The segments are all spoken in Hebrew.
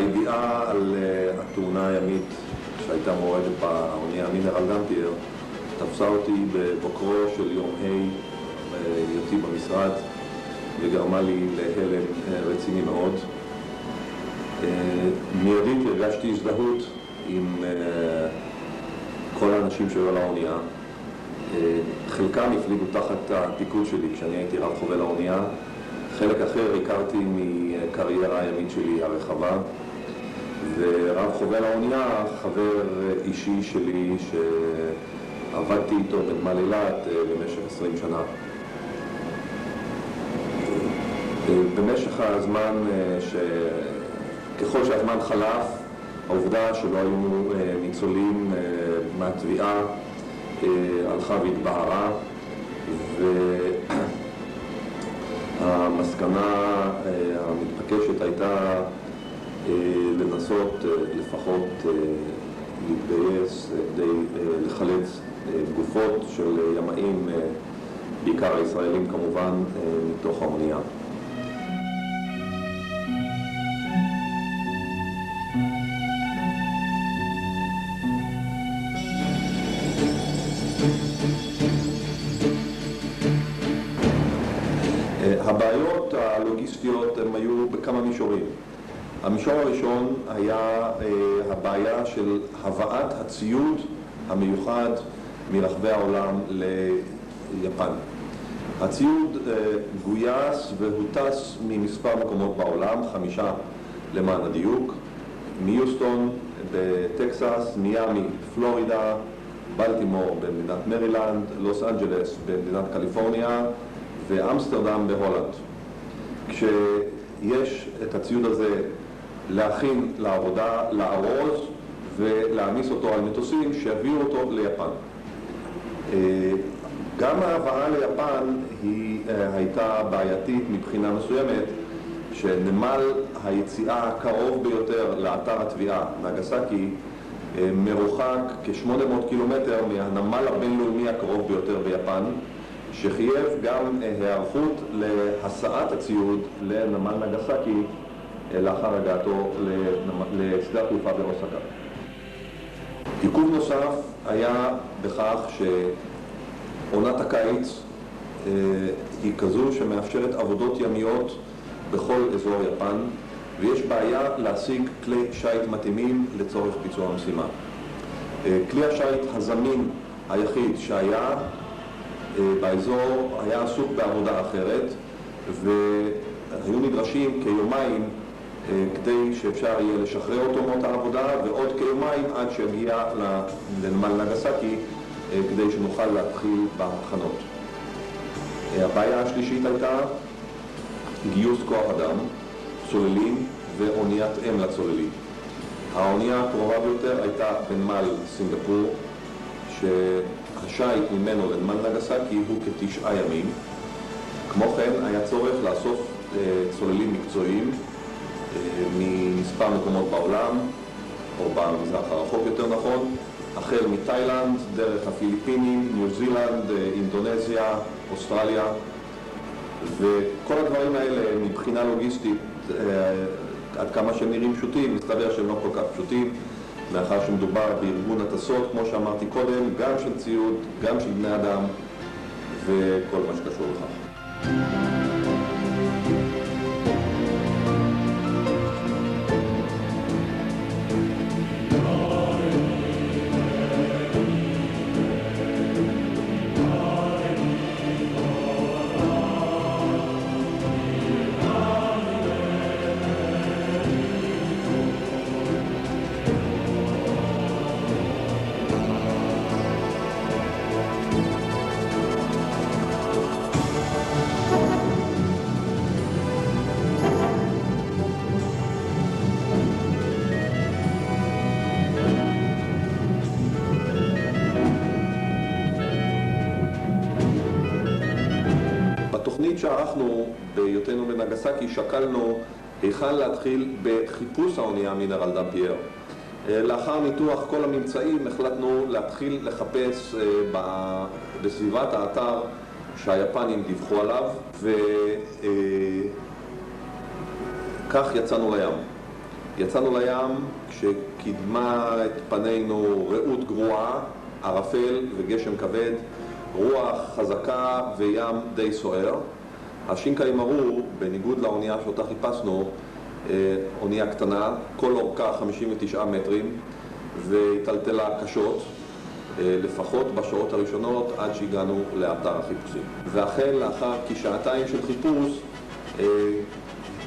הידיעה על התאונה הימית שהייתה מעורבת באונייה מינרל דמפייר תפסה אותי בבוקרו של יום היותי במשרד וגרמה לי להלם רציני מאוד. מיידית הרגשתי הזדהות עם כל האנשים שהיו על האונייה. חלקם הפליגו תחת הפיקוד שלי כשאני הייתי רב חובל האונייה. חלק אחר הכרתי מקריירה הימית שלי הרחבה, ורב חובל האונייה, חבר אישי שלי שעבדתי איתו בנמל אילת במשך 20 שנה. במשך הזמן, ככל שהזמן חלף, העובדה שלא היו ניצולים מהטביעה הלכה והתבהרה, והמסקנה המתבקשת הייתה לנסות לפחות להתגייס כדי לחלץ גופות של ימאים, בעיקר הישראלים כמובן, מתוך האונייה. הבעיות הלוגיסטיות הם היו בכמה מישורים. המישור הראשון היה הבעיה של הבאת הציוד המיוחד מרחבי העולם ליפן. הציוד גויס והוטס ממספר מקומות בעולם, 5 למען הדיוק, מיוסטון בטקסס, מיאמי פלורידה, בלטימור במדינת מרילנד, לוס אנג'לס במדינת קליפורניה ואמסטרדם בהולנד. כשיש את הציוד הזה להכין לעבודה, לארוז ולהעמיס אותו על מטוסים שיביאו אותו ליפן. גם ההבאה ליפן היא הייתה בעייתית מבחינה מסוימת, שנמל היציאה הקרוב ביותר לאתר התביעה, נגסקי, מרוחק כ-800 קילומטר מהנמל הבינלאומי הקרוב ביותר ביפן, שחייב גם היערכות להסעת הציוד לנמל נגסקי לאחר הגעתו לשדה התעופה באוסקה. עיכוב נוסף היה בכך שעונת הקיץ היא כזו שמאפשרת עבודות ימיות בכל אזור יפן, ויש בעיה להשיג כלי שייט מתאימים לצורך ביצוע המשימה. כלי השייט הזמין היחיד שהיה באזור היה עסוק בעבודה אחרת, והיו נדרשים כיומיים כדי שאפשר יהיה לשחרר אותו מאותה עבודה, ועוד כיומיים עד שיגיע לנמל נגסקי כדי שנוכל להתחיל בהכנות. הבעיה השלישית הייתה גיוס כוח אדם, צוללים ואוניית אם לצוללים. האונייה הקרובה ביותר הייתה בנמל סינגפור, שהשייט ממנו לנמל נגסקי הוא כ9 ימים. כמו כן היה צורך לאסוף צוללים מקצועיים ממספר מקומות בעולם, או במזרח הרחוק יותר נכון, החל מתאילנד, דרך הפיליפינים, ניו זילנד, אינדונזיה, אוסטרליה, וכל הדברים האלה מבחינה לוגיסטית, עד כמה שהם נראים פשוטים, מסתבר שהם לא כל כך פשוטים, מאחר שמדובר בארגון הטסות, כמו שאמרתי קודם, גם של ציוד, גם של בני אדם, וכל מה שקשור לכך. בתוכנית שערכנו בהיותנו בנגסקי שקלנו היכן להתחיל בחיפוש האונייה מינרל דמפייר. לאחר ניתוח כל הממצאים החלטנו להתחיל לחפש בסביבת האתר שהיפנים דיווחו עליו, וכך יצאנו לים. יצאנו לים כשקידמה את פנינו רעות גרועה, ערפל וגשם כבד, רוח חזקה וים די סוער. השינקאי מרו, בניגוד לאונייה שאותה חיפשנו, אונייה קטנה, כל אורכה 59 מטרים, והטלטלה קשות, לפחות בשעות הראשונות עד שהגענו לאתר החיפושים. ואכן לאחר כשעתיים של חיפוש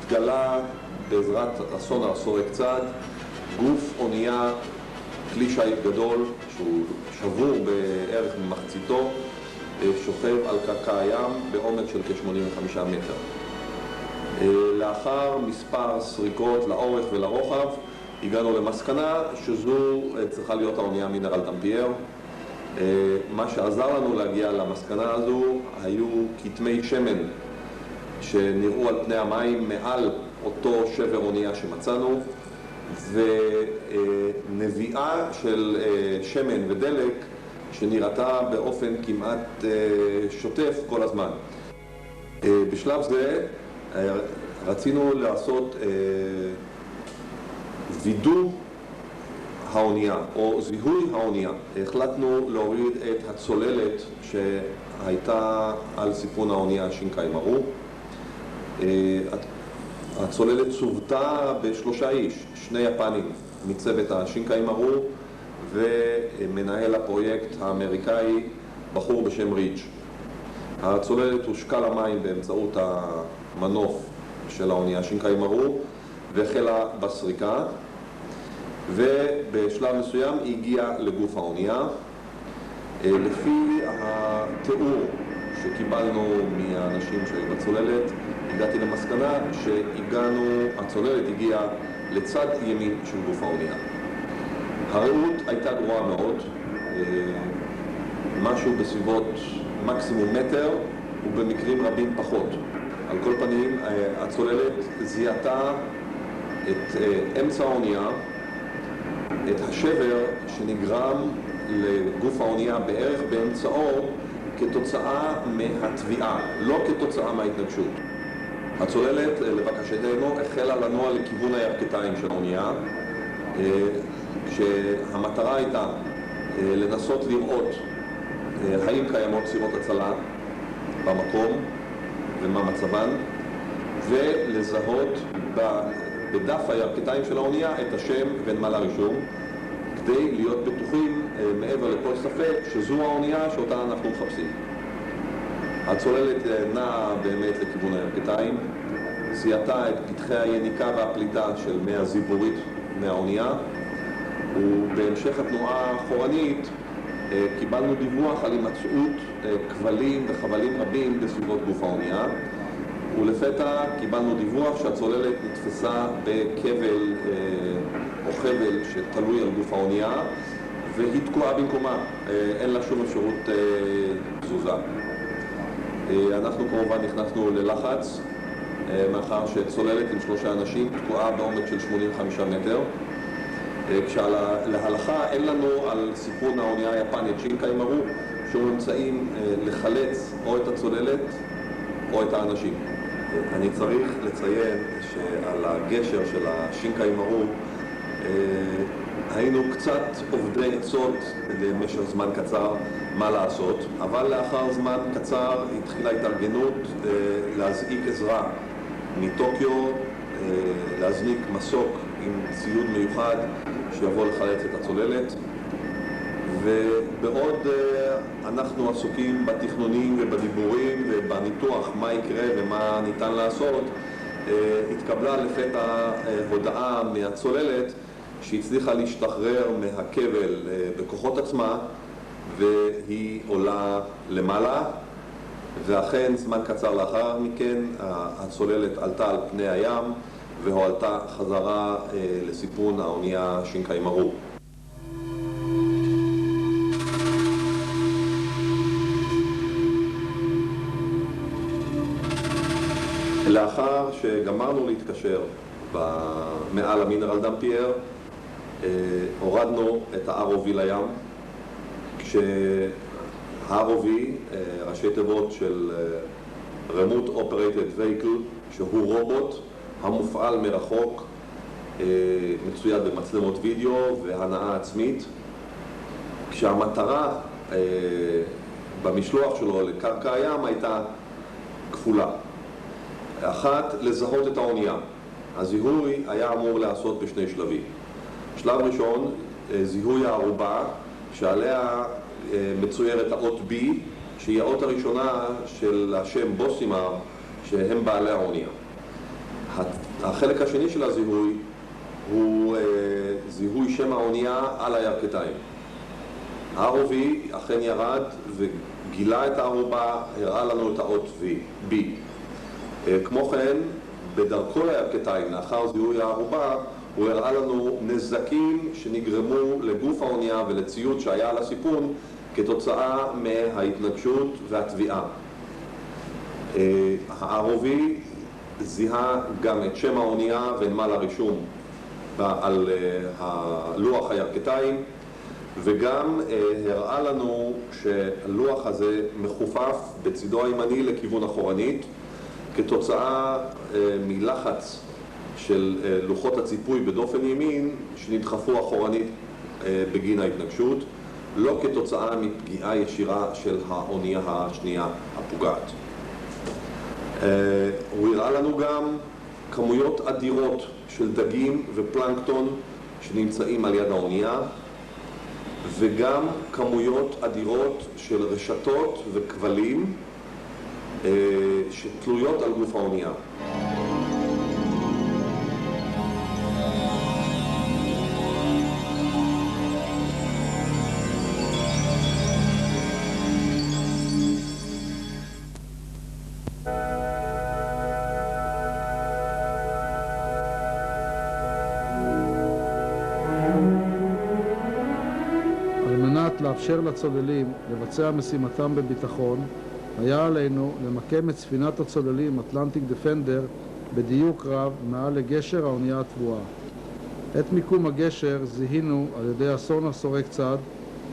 התגלה בעזרת הסונר סורק צד גוף אונייה, כלי שיט גדול שהוא שבור בערך ממחציתו, שוכב על קרקע הים בעומק של כ-85 מטר. לאחר מספר סריקות לאורך ולרוחב הגענו למסקנה שזו צריכה להיות האונייה מינרל דמפייר. מה שעזר לנו להגיע למסקנה הזו היו כתמי שמן שנראו על פני המים מעל אותו שבר אונייה שמצאנו, ונביאה של שמן ודלק שנראתה באופן כמעט שוטף כל הזמן. בשלב זה רצינו לעשות וידוא האונייה או זיהוי האונייה. החלטנו להוריד את הצוללת שהייתה על סיפון האונייה שינקאי מרו. הצוללת צוותה בשלושה איש, שני יפנים מצוות השינקאי מרו ומנהל הפרויקט האמריקאי, בחור בשם ריץ'. הצוללת הושקה למים באמצעות המנוף של האונייה שינקאי מרו והחלה בסריקה, ובשלב מסוים היא הגיעה לגוף האונייה. לפי התיאור שקיבלנו מהאנשים שהיו בצוללת, הגעתי למסקנה הצוללת הגיעה לצד ימין של גוף האונייה. הרעות הייתה גרועה מאוד, משהו בסביבות מקסימום מטר ובמקרים רבים פחות. על כל פנים, הצוללת זיהתה את אמצע האונייה, את השבר שנגרם לגוף האונייה בערך באמצעו כתוצאה מהטביעה, לא כתוצאה מההתנגשות. הצוללת, לבקשתנו, החלה לנוע לכיוון הירכתיים של האונייה, כשהמטרה הייתה לנסות לראות האם קיימות סירות הצלה במקום ומה מצבן, ולזהות בדף הירכתיים של האונייה את השם ונמל הרישום, כדי להיות בטוחים מעבר לכל ספק שזו האונייה שאותה אנחנו מחפשים. הצוללת נעה באמת לכיוון הירכתיים, זיהתה את פתחי היניקה והפליטה של מי הזיבורית מהאונייה, ובהמשך התנועה האחורנית קיבלנו דיווח על הימצאות כבלים וחבלים רבים בסביבות גוף האונייה, ולפתע קיבלנו דיווח שהצוללת נתפסה בכבל או חבל שתלוי על גוף האונייה, והיא תקועה במקומה, אין לה שום אפשרות תזוזה. אנחנו כמובן נכנסנו ללחץ, מאחר שצוללת עם 3 אנשים תקועה בעומק של 85 מטר, כשלהלכה אין לנו על סיפון האונייה היפנית שינקאי מרו שום אמצעים לחלץ או את הצוללת או את האנשים. אני צריך לציין שעל הגשר של השינקאי מרו היינו קצת עובדי עצות למשך זמן קצר מה לעשות, אבל לאחר זמן קצר התחילה התארגנות להזעיק עזרה מטוקיו, להזניק מסוק עם ציוד מיוחד שיבוא לחלץ את הצוללת. ובעוד אנחנו עסוקים בתכנונים ובדיבורים ובניתוח מה יקרה ומה ניתן לעשות, התקבלה לפתע הודעה מהצוללת שהצליחה להשתחרר מהכבל בכוחות עצמה והיא עולה למעלה, ואכן זמן קצר לאחר מכן הצוללת עלתה על פני הים והועלתה חזרה לסיפון האונייה שינקאי מרו. לאחר שגמרנו להתקשר מעל המינרל דמפייר, הורדנו את ה-ROV לים, כשה-ROV, ראשי תיבות של Remote Operated Vehicle, שהוא רובוט המופעל מרחוק מצויד במצלמות וידאו והנאה עצמית, כשהמטרה במשלוח שלו לקרקע הים הייתה כפולה. אחת, לזהות את האונייה. הזיהוי היה אמור לעשות בשני שלבים. שלב ראשון, זיהוי הערובה, שעליה מצוירת האות B, שהיא האות הראשונה של השם בוסימר, שהם בעלי האונייה. החלק השני של הזיהוי הוא זיהוי שם האונייה על הירכתיים. ROV אכן ירד וגילה את הערובה, הראה לנו את האות B. כמו כן, בדרכו לירכתיים, לאחר זיהוי הערובה, הוא הראה לנו נזקים שנגרמו לגוף האונייה ולציוד שהיה על הסיפון כתוצאה מההתנגשות והטביעה. ה-ROV זיהה גם את שם האונייה ונמל הרישום על הלוח הירכתיים, וגם הראה לנו שהלוח הזה מחופף בצידו הימני לכיוון אחורנית כתוצאה מלחץ של לוחות הציפוי בדופן ימין שנדחפו אחורנית בגין ההתנגשות, לא כתוצאה מפגיעה ישירה של האונייה השנייה הפוגעת. הוא הראה לנו גם כמויות אדירות של דגים ופלנקטון שנמצאים על יד האונייה, וגם כמויות אדירות של רשתות וכבלים שתלויות על גוף האונייה. לאפשר לצוללים לבצע משימתם בביטחון, היה עלינו למקם את ספינת הצוללים אטלנטיק דפנדר בדיוק רב מעל לגשר האונייה התבואה. את מיקום הגשר זיהינו על ידי הסונאר סורק צד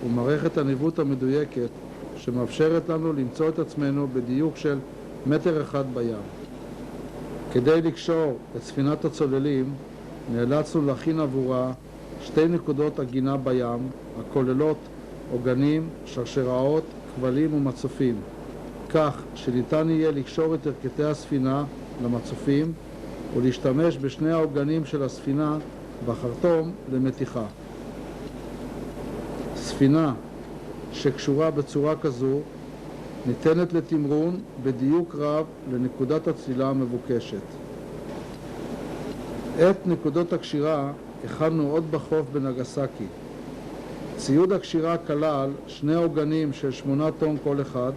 ומערכת הניווט המדויקת שמאפשרת לנו למצוא את עצמנו בדיוק של 1.1 מטר בים. כדי לקשור את ספינת הצוללים נאלצנו להכין עבורה 2 נקודות עגינה בים הכוללות עוגנים, שרשראות, כבלים ומצופים, כך שניתן יהיה לקשור את ירכתי הספינה למצופים ולהשתמש בשני העוגנים של הספינה בחרטום למתיחה. ספינה שקשורה בצורה כזו ניתנת לתמרון בדיוק רב לנקודת הצלילה המבוקשת. את נקודות הקשירה הכנו עוד בחוף בנגסקי. ציוד הקשירה כלל 2 עוגנים של 8 טון כל אחד,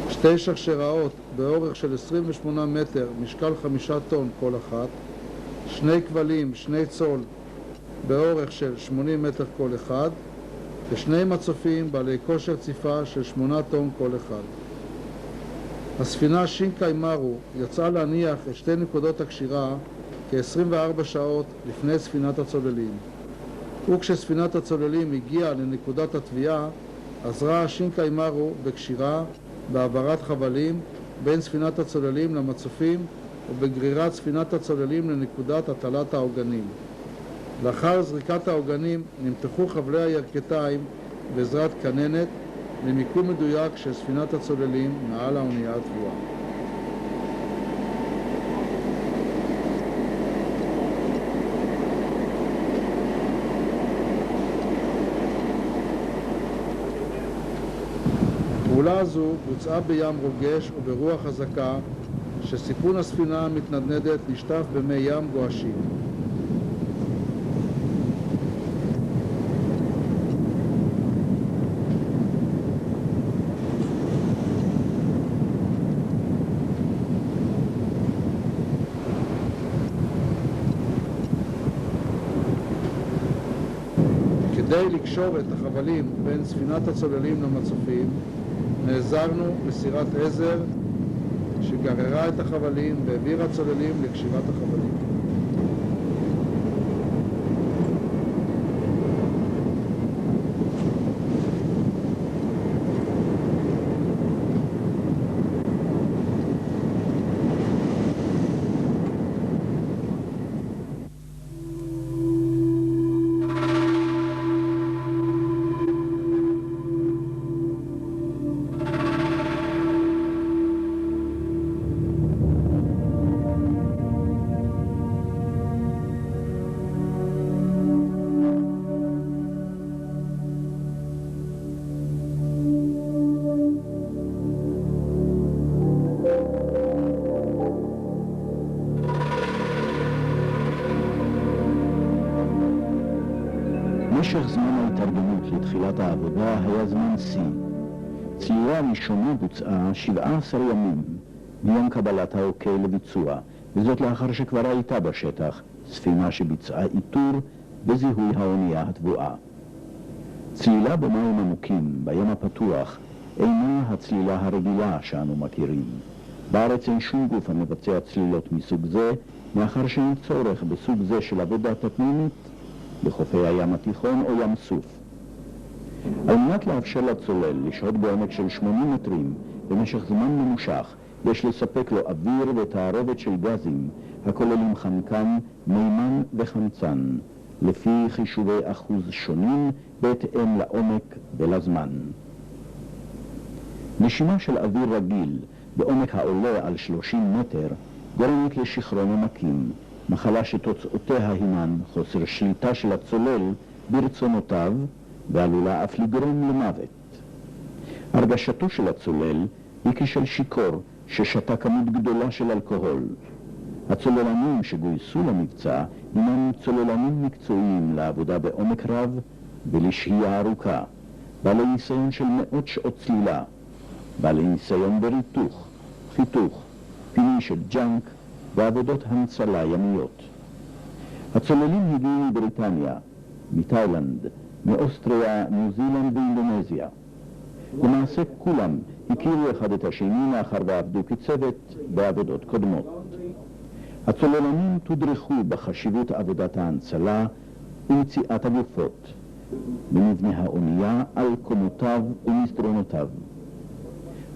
2 שרשראות באורך של 28 מטר, משקל 5 טון כל אחת, 2 כבלים, 2 צול באורך של 80 מטר כל אחד, ו2 מצופים בעלי כושר ציפה של 8 טון כל אחד. הספינה שינקאי מארו יצאה להניח את 2 נקודות הקשירה כ-24 שעות לפני ספינת הצוללים. וכשספינת הצוללים הגיעה לנקודת התביעה, עזרה שינקאי מארו בקשירה, בהעברת חבלים בין ספינת הצוללים למצופים ובגרירת ספינת הצוללים לנקודת הטלת העוגנים. לאחר זריקת העוגנים נמתחו חבלי הירכתיים בעזרת כננת למיקום מדויק של ספינת הצוללים מעל האונייה התבואה. הפעולה הזו בוצעה בים רוגש וברוח חזקה שסיפון הספינה המתנדנדת נשטף במי ים גועשים. כדי לקשור את החבלים בין ספינת הצוללים למצופים, נעזרנו בסירת עזר שגררה את החבלים והעבירה הצוללים לקשירת החבלים. משך זמן ההתארגנות לתחילת העבודה היה זמן שיא. צלילה ראשונה בוצעה 17 ימים מיום קבלת האוקיי לביצוע, וזאת לאחר שכבר הייתה בשטח ספינה שביצעה איתור וזיהוי האונייה הטבועה. צלילה במים עמוקים, בים הפתוח, אינה הצלילה הרגילה שאנו מכירים. בארץ אין שום גוף המבצע צלילות מסוג זה, מאחר שאין צורך בסוג זה של עבודה תת-מימית בחופי הים התיכון או ים סוף. על מנת לאפשר לצולל לשהות בעומק של 80 מטרים במשך זמן ממושך, יש לספק לו אוויר ותערובת של גזים הכוללים חנקן, מימן וחמצן, לפי חישובי אחוז שונים בהתאם לעומק ולזמן. נשימה של אוויר רגיל בעומק העולה על 30 מטר גורמת לשחרון עמקים, מחלה שתוצאותיה הינן חוסר שליטה של הצולל ברצונותיו ועלולה אף לגרום למוות. הרגשתו של הצולל היא כשל שיכור ששתה כמות גדולה של אלכוהול. הצוללנים שגויסו למבצע הינם צוללנים מקצועיים לעבודה בעומק רב ולשהייה ארוכה, בעלי ניסיון של מאות שעות צלילה, בעלי ניסיון בריתוך, חיתוך, פינוי של ג'אנק ועבודות הנצלה ימיות. הצוללים הגיעו מבריטניה, מתאילנד, מאוסטריה, ניו זילנד ואינדונזיה. למעשה כולם הכירו אחד את השני מאחר ועבדו כצוות בעבודות קודמות. הצוללנים תודרכו בחשיבות עבודת ההנצלה ומציאת הגופות, במבנה האונייה, על קומותיו ומסדרונותיו.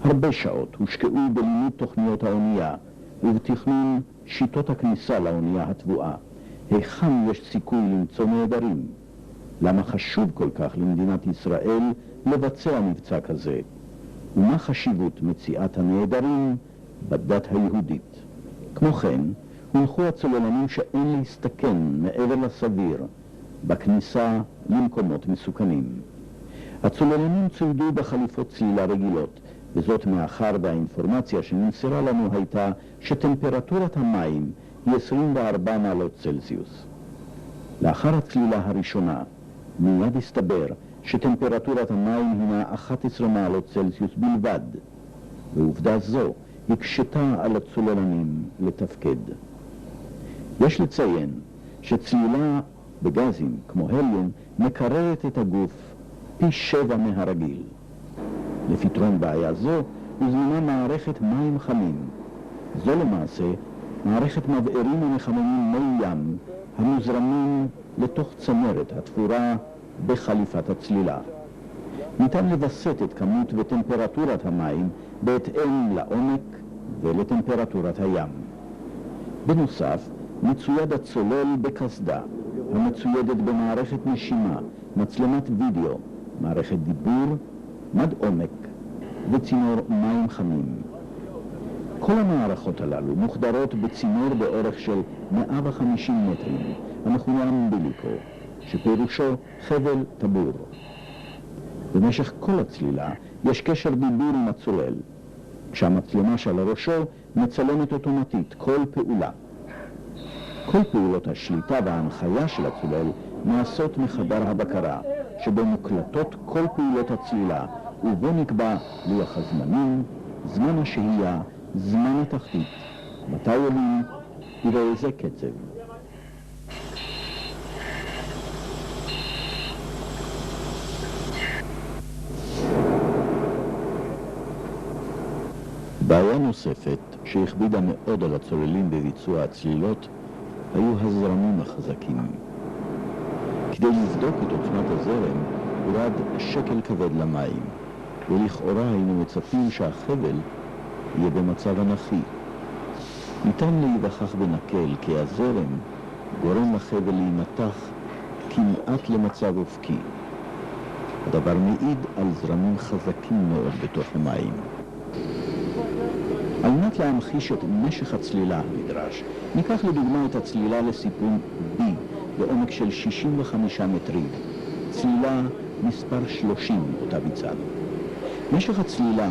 הרבה שעות הושקעו בלימוד תוכניות האונייה ובתכנון שיטות הכניסה לאונייה הטבועה. היכן יש סיכוי למצוא נעדרים? למה חשוב כל כך למדינת ישראל לבצע מבצע כזה? ומה חשיבות מציאת הנעדרים בדת היהודית? כמו כן, הונחו הצוללנים שאין להסתכן מעבר לסביר בכניסה למקומות מסוכנים. הצוללנים צוידו בחליפות צלילה רגילות, וזאת מאחר והאינפורמציה שנמסרה לנו הייתה שטמפרטורת המים היא 24 מעלות צלזיוס. לאחר הצלילה הראשונה מיד הסתבר שטמפרטורת המים הינה 11 מעלות צלזיוס בלבד, ועובדה זו הקשתה על הצוללנים לתפקד. יש לציין שצלילה בגזים כמו הליום מקררת את הגוף פי 7 מהרגיל. לפתרון בעיה זו הוזמנה מערכת מים חמים. זו למעשה מערכת מבערים ומחממים מי ים המוזרמים לתוך צנרת התפורה בחליפת הצלילה. ניתן לבסט את כמות וטמפרטורת המים בהתאם לעומק ולטמפרטורת הים. בנוסף, מצויד הצולל בקסדה, המצוידת במערכת נשימה, מצלמת וידאו, מערכת דיבור, מד עומק וצינור מים חמים. כל המערכות הללו מוחדרות בצינור באורך של 150 מטרים, המכונה אמביליקו, שפירושו חבל טבור. במשך כל הצלילה יש קשר דיבור עם הצולל, כשהמצלמה שעל ראשו מצלמת אוטומטית כל פעולה. כל פעולות השליטה וההנחיה של הצולל נעשות מחדר הבקרה, שבו מוקלטות כל פעולות הצלילה, ובו נקבע לוח הזמנים, זמן השהייה, זמן התחתית, מתי עולים ובאיזה קצב. בעיה נוספת שהכבידה מאוד על הצוללים בביצוע הצלילות היו הזרמים החזקים. כדי לבדוק את עוצמת הזרם הורד שקל כבד למים, ולכאורה היינו מצפים שהחבל יהיה במצב אנכי. ניתן להיווכח בנקל כי הזרם גורם לחבל להימתח כמעט למצב אופקי. הדבר מעיד על זרמים חזקים מאוד בתוך המים. על מנת להמחיש את משך הצלילה הנדרש, ניקח לדוגמה את הצלילה לסיפון B בעומק של 65 מטרים, צלילה מספר 30 אותה ביצענו. משך הצלילה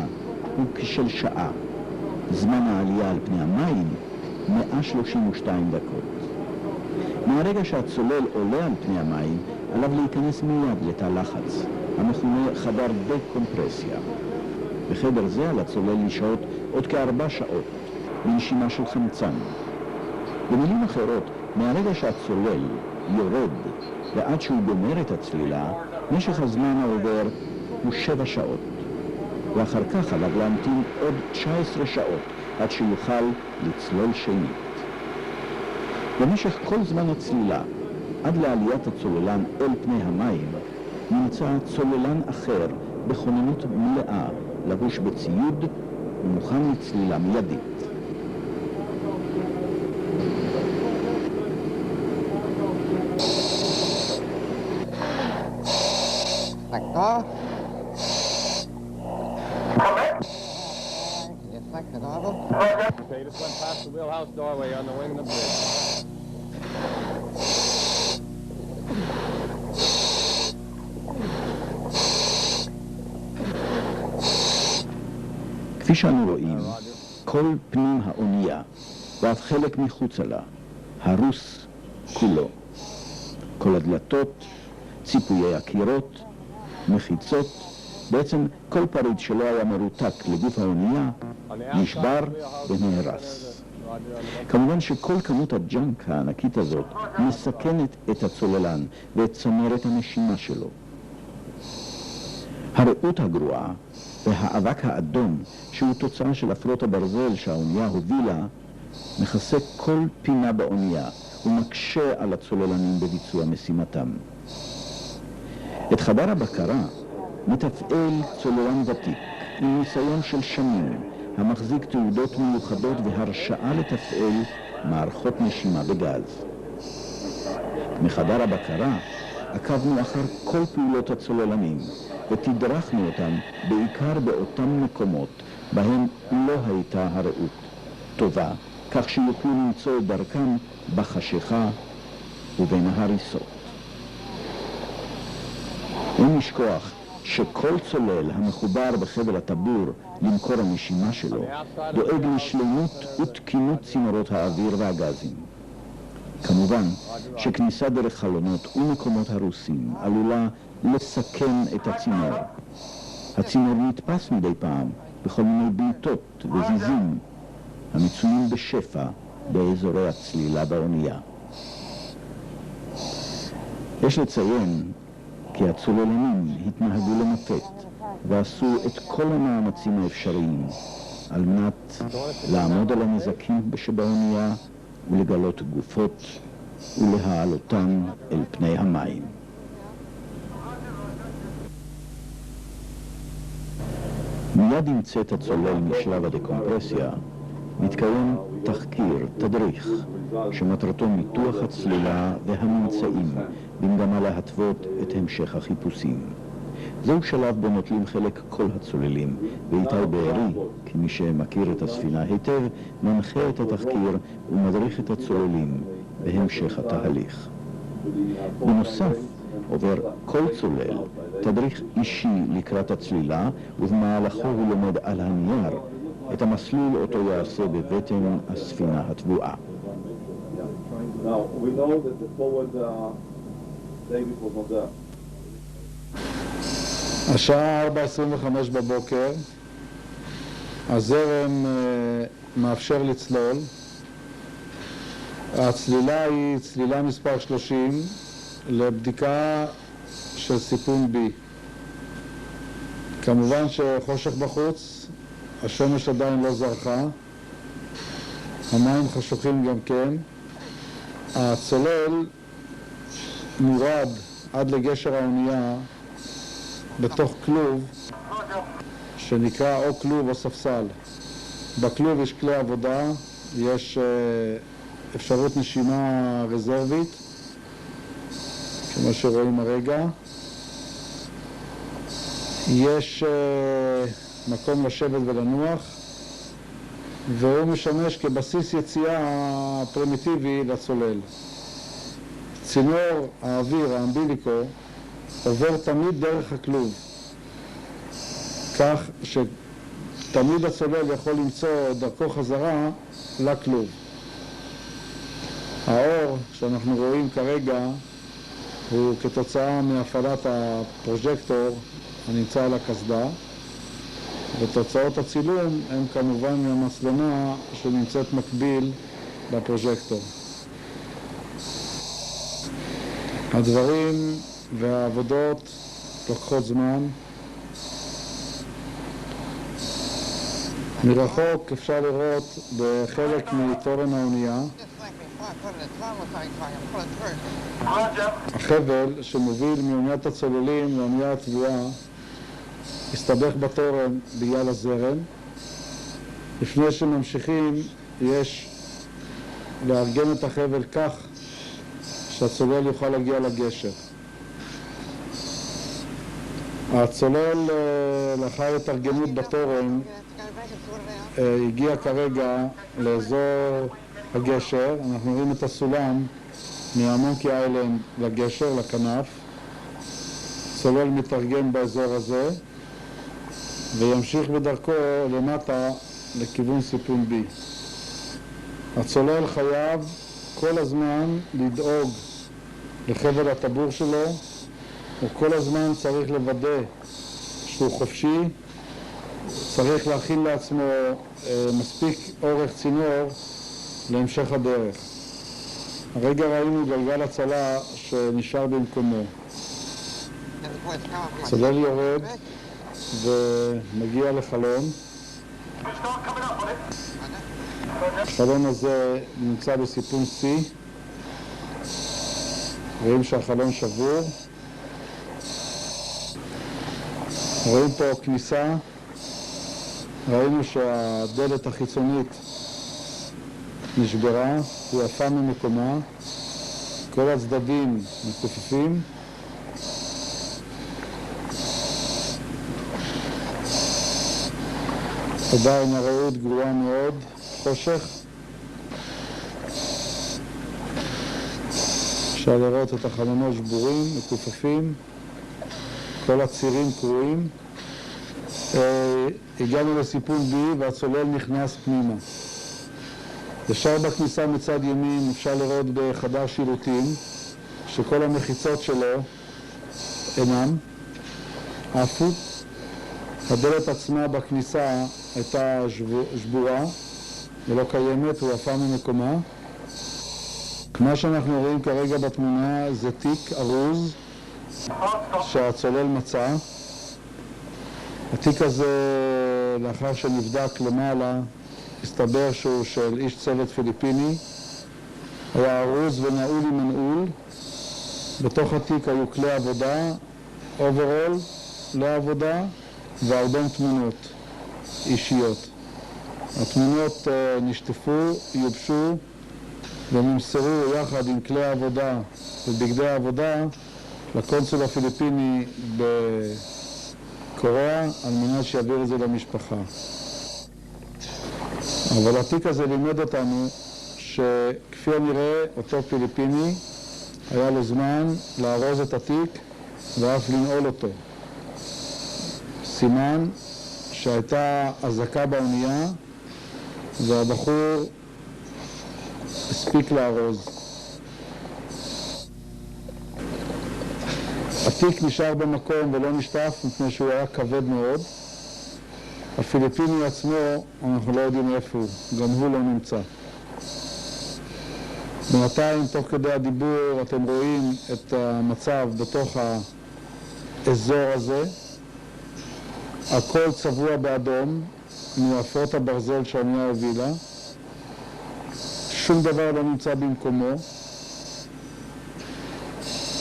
הוא כשל שעה, זמן העלייה על פני המים 132 דקות. מהרגע שהצולל עולה על פני המים עליו להיכנס מיד לתא לחץ, המכונה חדר דקומפרסיה. בחדר זה על הצולל לשהות עוד כ4 שעות בנשימה של חמצן. במילים אחרות, מהרגע שהצולל יורד ועד שהוא גומר את הצלילה, משך הזמן העובר הוא 7 שעות, ואחר כך עליו להמתין עוד 19 שעות עד שיוכל לצלול שנית. במשך כל זמן הצלילה, עד לעליית הצוללן אל פני המים, נמצא צוללן אחר בכוננות מלאה, לבוש בציוד ומוכן לצלילה מיידית. Okay, just went past the wheelhouse doorway on the wing of the bridge. כפי שאנו רואים, כל פנים האונייה ואף חלק מחוצה לה הרוס כולו. כל הדלתות, ציפויי הקירות, מחיצות, בעצם כל פריט שלא היה מרותק לגוף האונייה נשבר ונהרס. כמובן שכל כמות הג'אנק הענקית הזאת מסכנת את הצוללן ואת צמרת הנשימה שלו. הרעות הגרועה והאבק האדום, שהוא תוצאה של עפרות הברזל שהאונייה הובילה, מכסה כל פינה באונייה ומקשה על הצוללנים בביצוע משימתם. את חדר הבקרה מתפעל צוללן ותיק עם ניסיון של שנים, המחזיק תעודות מיוחדות והרשאה לתפעל מערכות נשימה בגז. מחדר הבקרה עקבנו אחר כל פעולות הצוללנים ותדרכנו אותם בעיקר באותם מקומות בהם לא הייתה הרעות טובה, כך שיוכלו למצוא את דרכם בחשיכה ובין ההריסות. אין לשכוח שכל צולל המחובר בחבל הטבור למקור הנשימה שלו דואג לשלמות ותקינות צינורות האוויר והגזים. כמובן שכניסה דרך חלונות ומקומות הרוסים עלולה לסכן את הצינור. הצינור נתפס מדי פעם בכל מיני בלטות וזיזים המצויים בשפע באזורי הצלילה באונייה. יש לציין כי הצוללנים התנהגו למופת ועשו את כל המאמצים האפשריים על מנת לעמוד על הנזקים שבאונייה ולגלות גופות ולהעלותן אל פני המים. מיד עם צאת הצולל משלב הדקומפרסיה מתקיים תחקיר, תדריך, שמטרתו ניתוח הצלילה והממצאים במגמה להתוות את המשך החיפושים. זהו שלב בו נוטלים חלק כל הצוללים, ואיתי בארי, כמי שמכיר את הספינה היטב, מנחה את התחקיר ומדריך את הצוללים בהמשך התהליך. בנוסף, עובר כל צולל תדריך אישי לקראת הצלילה, ובמהלכו הוא לומד על הנייר את המסלול אותו יעשה בבטן הספינה התבואה. השעה 4:25 בבוקר, הזרם מאפשר לצלול. הצלילה היא צלילה מספר 30 לבדיקה של סיפון B. כמובן שחושך בחוץ, השמש עדיין לא זרחה, המים חשוכים גם כן. הצולל מורד עד לגשר האונייה בתוך כלוב שנקרא או כלוב או ספסל. בכלוב יש כלי עבודה, יש אפשרות נשימה רזרבית, כמו שרואים הרגע. יש מקום לשבת ולנוח, והוא משמש כבסיס יציאה פרימיטיבי לצולל. צינור האוויר, האמביליקו, עובר תמיד דרך הכלוב, כך שתמיד הצולל יכול למצוא דרכו חזרה לכלוב. האור שאנחנו רואים כרגע הוא כתוצאה מהפעלת הפרוז'קטור הנמצא על הקסדה, ותוצאות הצילום הן כמובן מהמצלמה שנמצאת מקביל לפרוז'קטור. הדברים והעבודות לוקחות זמן. מרחוק אפשר לראות בחלק מתורן האונייה החבל שמוביל מאוניית הצוללים לאונייה הטבועה הסתבך בתורן בגלל הזרם. לפני שממשיכים יש לארגן את החבל כך שהצולל יוכל להגיע לגשר. הצולל לאחר התארגנות בתורן הגיע כרגע לאזור הגשר. אנחנו רואים את הסולם מהמונקי איילנד לגשר, לכנף. צולל מתארגן באזור הזה וימשיך בדרכו למטה לכיוון סיפון B. הצולל חייב כל הזמן לדאוג לחבל הטבור שלו, וכל הזמן צריך לוודא שהוא חופשי, צריך להכין לעצמו מספיק אורך צינור להמשך הדרך. הרגע ראינו גלגל הצלה שנשאר במקומו. הצולל יורד ומגיע לחלון. החלון הזה נמצא בסיפון C. רואים שהחלון שבור. רואים פה כניסה. ראינו שהדלת החיצונית נשברה, היא עפה ממקומה. כל הצדדים מכופפים. עדיין הרעות גרועה מאוד, חושך. אפשר לראות את החלונות שבורים, מכופפים, כל הצירים קרועים. הגענו לסיפון B והצולל נכנס פנימה. ישר בכניסה מצד ימין אפשר לראות בחדר שירותים שכל המחיצות שלו אינם, עפו. הדלת עצמה בכניסה הייתה שבורה ולא קיימת, הוא עפה ממקומה. מה שאנחנו רואים כרגע בתמונה זה תיק ארוז שהצולל מצא. התיק הזה, לאחר שנבדק למעלה, הסתבר שהוא של איש צוות פיליפיני. היה ארוז ונעול עם מנעול. בתוך התיק היו כלי עבודה, אוברול לעבודה ואלבום תמונות אישיות. התמונות נשטפו, יובשו ונמסרו יחד עם כלי העבודה ובגדי העבודה לקונסול הפיליפיני בקוריאה על מנת שיעביר את זה למשפחה. אבל התיק הזה לימד אותנו שכפי הנראה אותו פיליפיני היה לו זמן לארוז את התיק ואף לנעול אותו. סימן שהייתה אזעקה באונייה והבחור הספיק לארוז. התיק נשאר במקום ולא נשטף מפני שהוא היה כבד מאוד. הפיליפיני עצמו, אנחנו לא יודעים איפה הוא, גם הוא לא נמצא. בינתיים, תוך כדי הדיבור, אתם רואים את המצב בתוך האזור הזה. הכל צבוע באדום, מעפות הברזל שהאונייה הובילה. שום דבר לא נמצא במקומו.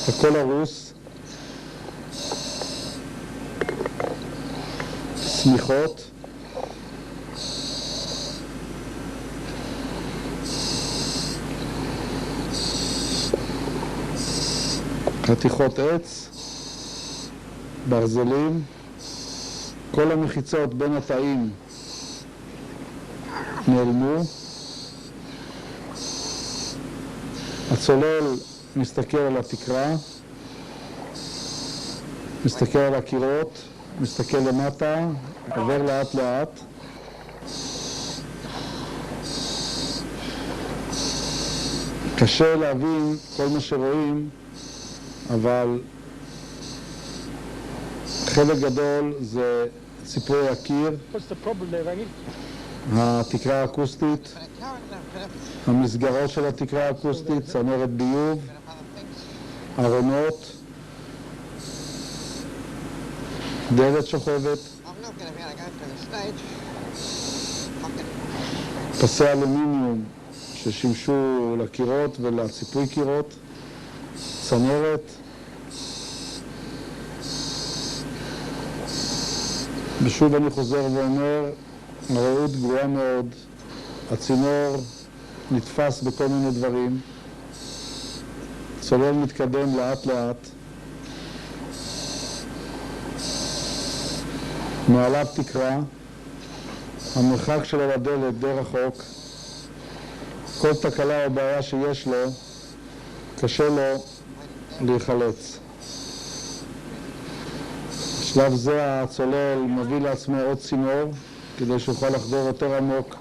הכל הרוס. סמיכות. חתיכות עץ, ברזלים, כל המחיצות בין התאים נעלמו. הצולל מסתכל על התקרה, מסתכל על הקירות, מסתכל למטה, עובר לאט לאט. קשה להבין כל מה שרואים, אבל חלק גדול זה ציפוי הקיר, What's the problem there, Angie? התקרה האקוסטית, המסגרות של התקרה האקוסטית, צנרת ביוב, ארונות, דלת שוכבת, פסי אלומיניום ששימשו לקירות ולציפוי קירות, צנרת, ושוב אני חוזר ואומר, הרעות גרועה מאוד, הצינור נתפס בכל מיני דברים, צולל מתקדם לאט לאט, מעליו תקרה, המרחק שלו לדלת די רחוק, כל תקלה או בעיה שיש לו, קשה לו להיחלץ. בשלב זה הצולל מביא לעצמו עוד צינור כדי שיוכל לחדור יותר עמוק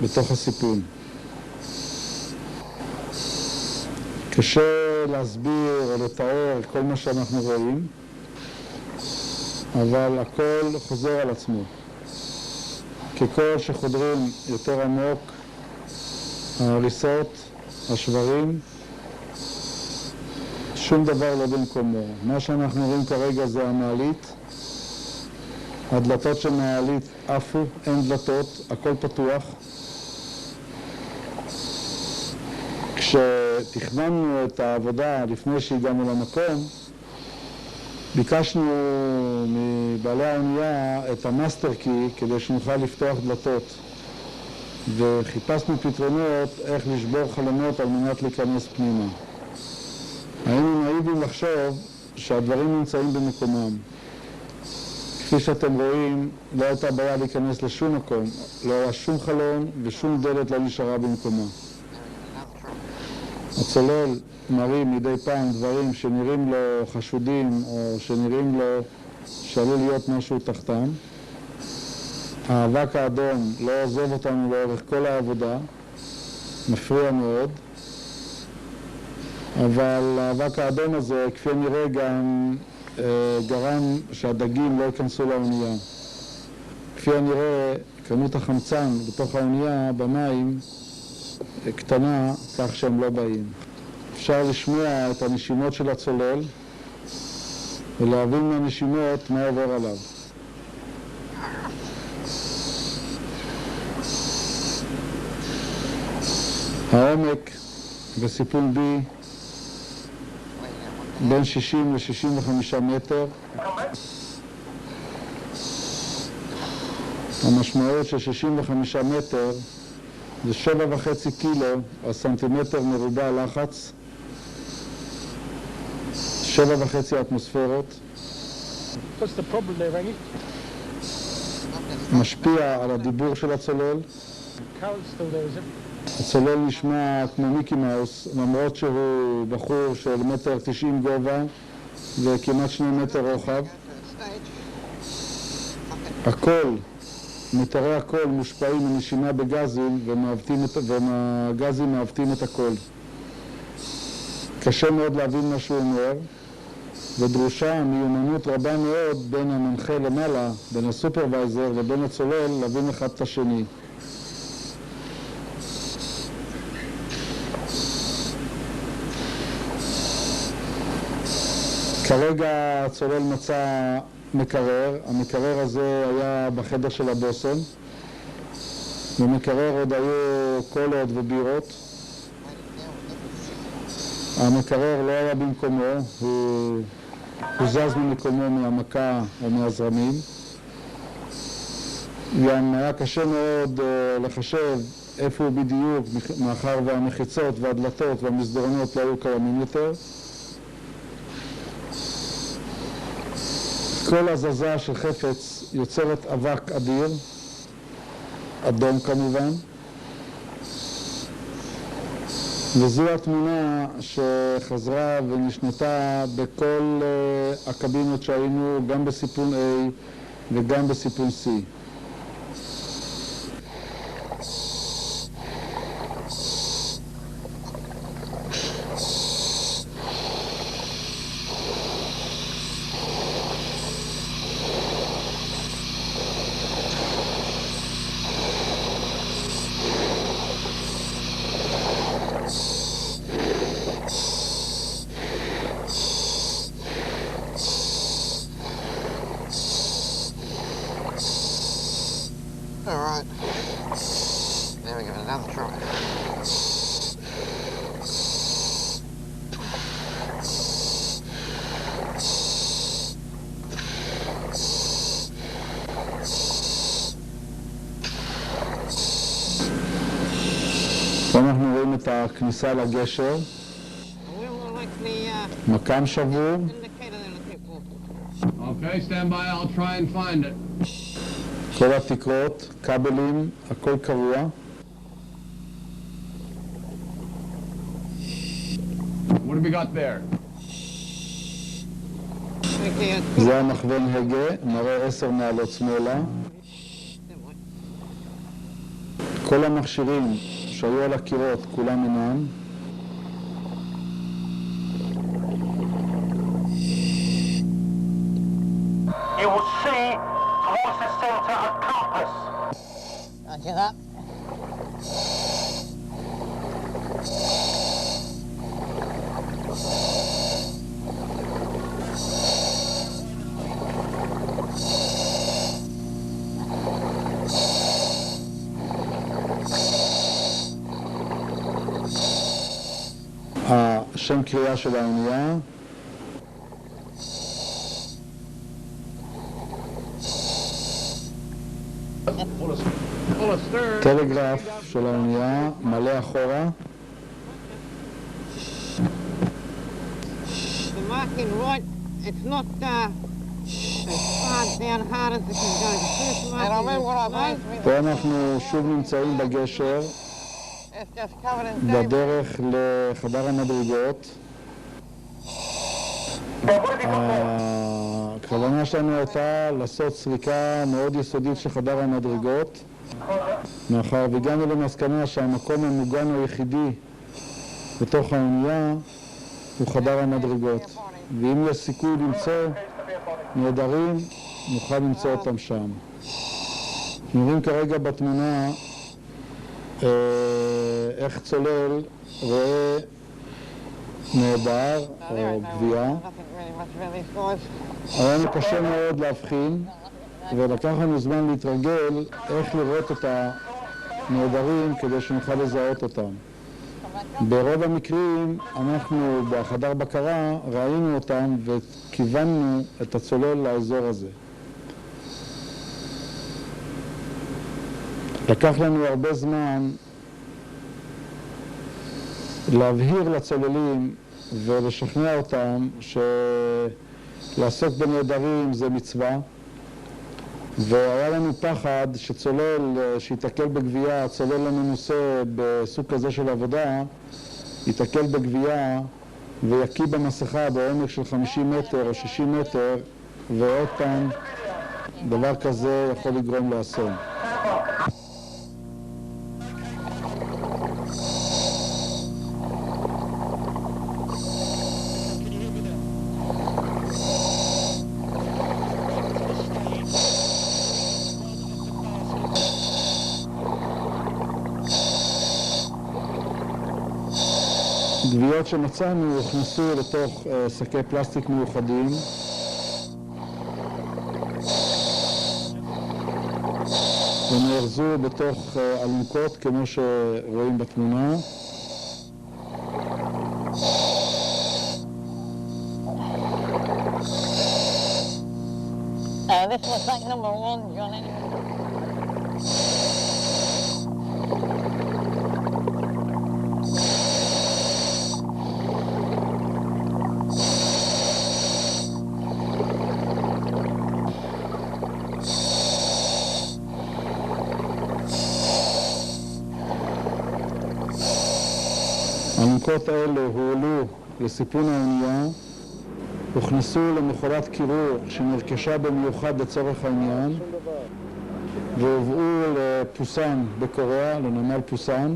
בתוך הסיפון. קשה להסביר או לתאר כל מה שאנחנו רואים, אבל הכל חוזר על עצמו. ככל שחודרים יותר עמוק, ההריסות, השברים, שום דבר לא במקומו. מה שאנחנו רואים כרגע זה המעלית. הדלתות של מעלית עפו, אין דלתות, הכל פתוח. כשתכננו את העבודה לפני שהגענו למקום, ביקשנו מבעלי האונייה את המאסטר קי כדי שנוכל לפתוח דלתות. וחיפשנו פתרונות איך לשבור חלונות על מנת להיכנס פנימה. היינו נאיבים לחשוב שהדברים נמצאים במקומם. כפי שאתם רואים, לא הייתה בעיה להיכנס לשום מקום. לא היה שום חלון ושום דלת לא נשארה במקומה. הצולל מראים מדי פעם דברים שנראים לו חשודים או שנראים לו שעלול להיות משהו תחתם. האבק האדום לא עוזב אותנו לאורך כל העבודה, מפריע מאוד. אבל האבק האדום הזה, כפי הנראה, גם גרם שהדגים לא ייכנסו לאונייה. כפי הנראה, כמות החמצן בתוך האונייה במים קטנה, כך שהם לא באים. אפשר לשמוע את הנשימות של הצולל ולהבין מהנשימות מה עובר עליו. העומק בסיפון B בין 60 ל-65 מטר. המשמעות של 65 מטר זה 7.5 קילו על סנטימטר מרובע לחץ, 7.5 אטמוספירות. What's the problem there, Angie? משפיע על הדיבור של הצולל. Carol's still there, is it? הצולל נשמע כמו מיקי מאוס, למרות שהוא בחור של 1.90 מטר גובה וכמעט 2 מטר רוחב. הכל, מיתרי הכל מושפעים מנשימה בגזים והגזים מעוותים את הכל. קשה מאוד להבין מה שהוא אומר, ודרושה מיומנות רבה מאוד בין המנחה למעלה, בין הסופרוויזר ובין הצולל, להבין אחד את השני. כרגע הצולל מצא מקרר, המקרר הזה היה בחדר של הבוסן, במקרר עוד היו קולות ובירות. המקרר לא היה במקומו, הוא זז ממקומו מהמכה או מהזרמים. גם היה קשה מאוד לחשב איפה הוא בדיוק, מאחר והמחיצות והדלתות והמסדרונות לא היו קיימים יותר. כל הזזה של חפץ יוצרת אבק אדיר, אדום כמובן, וזו התמונה שחזרה ונשנתה בכל הקבינות שהיינו, גם בסיפון A וגם בסיפון C. All right. There we go, another try. פה אנחנו רואים את הכניסה לגשר, מקם שבור. Okay, stand by. I'll try and find it. כל התקרות, כבלים, הכל קרוע. What have we got there? זה המכוון הגה, מראה 10 מעלות שמאלה. כל המכשירים שהיו על הקירות כולם אינם. You will see towards the center a compass. Roger that. השם קריאה של האונייה. טלגרף של האונייה, מלא אחורה. The marking right, it's not as far down hard as it can go. The first marking is פה אנחנו שוב נמצאים בגשר, it's just covered in בדרך לחדר המדרגות. הכוונה שלנו הייתה לעשות סריקה מאוד יסודית של חדר המדרגות, מאחר והגענו למסקנה שהמקום המוגן היחידי בתוך האונייה הוא חדר המדרגות, ואם יש סיכוי למצוא נעדרים נוכל למצוא אותם שם. נראים כרגע בתמונה איך צולל רואה נעדר או גבייה. היה לנו קשה מאוד להבחין, ולקח לנו זמן להתרגל איך לראות את הנעדרים כדי שנוכל לזהות אותם. ברוב המקרים אנחנו בחדר בקרה ראינו אותם וכיוונו את הצולל לאזור הזה. לקח לנו הרבה זמן להבהיר לצוללים ולשכנע אותם שלעסוק בנעדרים זה מצווה, והיה לנו פחד שצולל שיתקל בגבייה, צולל המנוסה בסוג כזה של עבודה, יתקל בגבייה ויקיא במסכה בעומק של 50 מטר או 60 מטר, ועוד פעם דבר כזה יכול לגרום לאסון. גוויות שמצאנו הוכנסו לתוך שקי פלסטיק מיוחדים, ונארזו בתוך אלונקות כמו שרואים בתמונה. This was like number 1, Johnny. האלונקות האלו הועלו לסיפון האונייה, הוכנסו למכונת קירור שנרכשה במיוחד לצורך העניין, והובאו לפוסן בקוריאה, לנמל פוסן.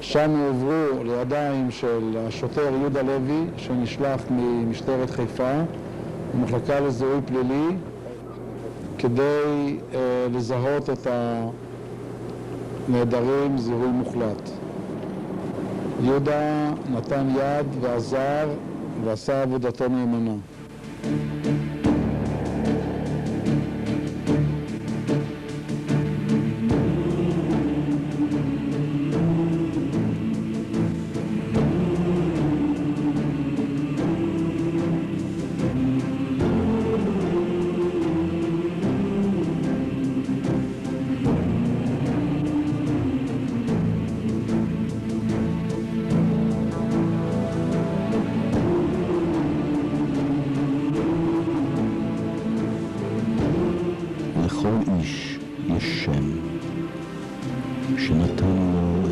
שם הועברו לידיים של השוטר יהודה לוי, שנשלח ממשטרת חיפה, במחלקה לזיהוי פלילי, כדי לזהות את הנעדרים זיהוי מוחלט. יהודה נתן יד ועזר ועשה עבודתו נאמנה. לכל איש יש שם, שנתן לו